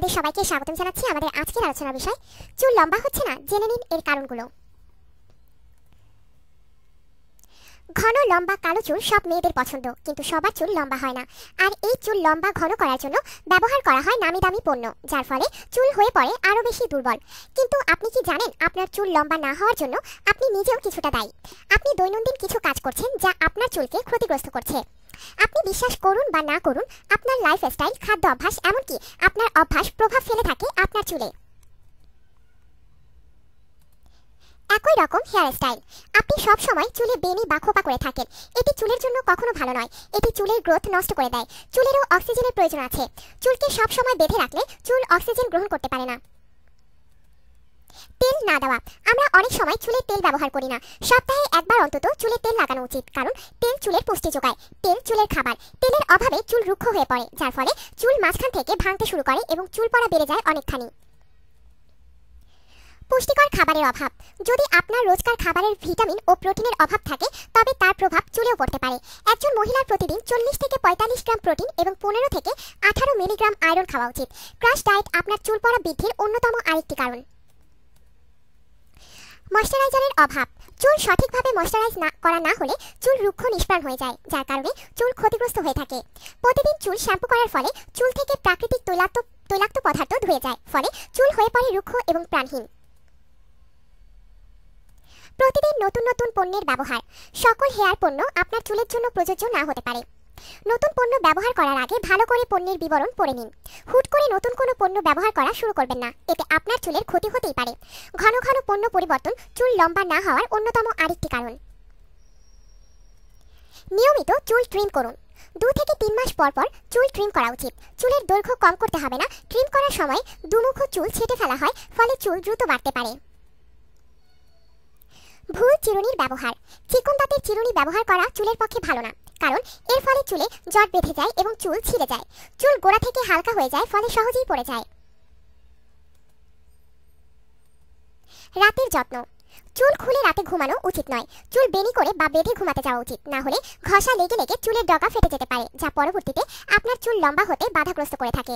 আপনাদের সবাইকে স্বাগতম জানাচ্ছি আমাদের আজকের আলোচনার বিষয় চুল লম্বা হচ্ছে না, জেনে নিন এর কারণগুলো। ঘন লম্বা কালো চুল সব মেয়েদের পছন্দ, কিন্তু সবার চুল লম্বা হয় না। আর এই চুল লম্বা ঘন করার জন্য ব্যবহার করা হয় নামি দামি পণ্য, যার ফলে চুল হয়ে পড়ে আরও বেশি দুর্বল। কিন্তু আপনি কি জানেন আপনার চুল লম্বা না হওয়ার জন্য আপনি নিজেও কিছুটা দায়ী। আপনি দৈনন্দিন কিছু কাজ করছেন যা আপনার চুলকে ক্ষতিগ্রস্ত করছে। আপনি বিশ্বাস করুন বা না করুন, আপনার লাইফস্টাইল, খাদ্য অভ্যাস, এমনকি আপনার অভ্যাস প্রভাব ফেলে থাকে আপনার চুলে। একই রকম হেয়ার স্টাইল, আপনি সব সময় চুলে বেনি বা খোপা করে থাকেন, এটি চুলের জন্য কখনো ভালো নয়। এটি চুলের গ্রোথ নষ্ট করে দেয়। চুলেরও অক্সিজেনের প্রয়োজন আছে। চুলকে সব সময় বেঁধে রাখলে চুল অক্সিজেন গ্রহণ করতে পারে না। তেল না দেওয়া, আমরা অনেক সময় চুলে তেল ব্যবহার করি না। সপ্তাহে একবার অন্তত চুলে তেল লাগানো উচিত, কারণ তেল চুলের পুষ্টি যোগায়। তেল চুলের খাবার। তেলের অভাবে চুল রুক্ষ হয়ে পড়ে, যার ফলে চুল মাঝখান থেকে ভাঙতে শুরু করে এবং চুল পড়া বেড়ে যায় অনেকখানি। পুষ্টিকর খাবারের অভাব, যদি আপনার রোজকার খাবারের ভিটামিন ও প্রোটিনের অভাব থাকে তবে তার প্রভাব চুলেও পড়তে পারে। একজন মহিলার প্রতিদিন 40 থেকে 45 গ্রাম প্রোটিন এবং 15 থেকে 18 মিলিগ্রাম আয়রন খাওয়া উচিত। ক্রাশ ডায়েট আপনার চুল পড়া বৃদ্ধির অন্যতম আরেকটি কারণ। ময়শ্চারাইজারের অভাব, চুল সঠিকভাবে ময়শ্চারাইজ করা না হলে চুল রুক্ষ নিষ্প্রাণ হয়ে যায়, যার কারণে চুল ক্ষতিগ্রস্ত হয়ে থাকে। প্রতিদিন চুল শ্যাম্পু করার ফলে চুল থেকে প্রাকৃতিক তৈলাক্ত পদার্থ ধুয়ে যায়, ফলে চুল হয়ে পড়ে রুক্ষ এবং প্রাণহীন। প্রতিদিন নতুন নতুন পণ্যের ব্যবহার, সকল হেয়ার পণ্য আপনার চুলের জন্য প্রযোজ্য না হতে পারে। নতুন পণ্য ব্যবহার করার আগে ভালো করে পণ্যের বিবরণ পড়ে নিন। হুট করে নতুন কোনো পণ্য ব্যবহার করা শুরু করবেন না, এতে আপনার চুলের ক্ষতি হতেই পারে। ঘন ঘন পণ্য পরিবর্তন চুল লম্বা না হওয়ার অন্যতম আরেকটি কারণ। নিয়মিত চুল ট্রিম করুন। 2 থেকে 3 মাস পর পর চুল ট্রিম করা উচিত। চুলের দৈর্ঘ্য কম করতে হবে না। ট্রিম করার সময় দুমুখো চুল ছেঁটে ফেলা হয়, ফলে চুল দ্রুত বাড়তে পারে। ভুল চিরুনির ব্যবহার, চিকন দাঁতের চিরুনি ব্যবহার করা চুলের পক্ষে ভালো না, কারণ এর ফলে চুলে জট বেঁধে যায় এবং চুল ছিঁড়ে যায়। চুল গোড়া থেকে হালকা হয়ে যায়, ফলে সহজেই পড়ে যায়। রাতের যত্ন, চুল খুলে রাতে ঘুমানো উচিত নয়। চুল বেনি করে বা বেঁধে ঘুমাতে যাওয়া উচিত, না হলে ঘষা লেগে লেগে চুলের ডগা ফেটে যেতে পারে, যা পরবর্তীতে আপনার চুল লম্বা হতে বাধাগ্রস্ত করে থাকে।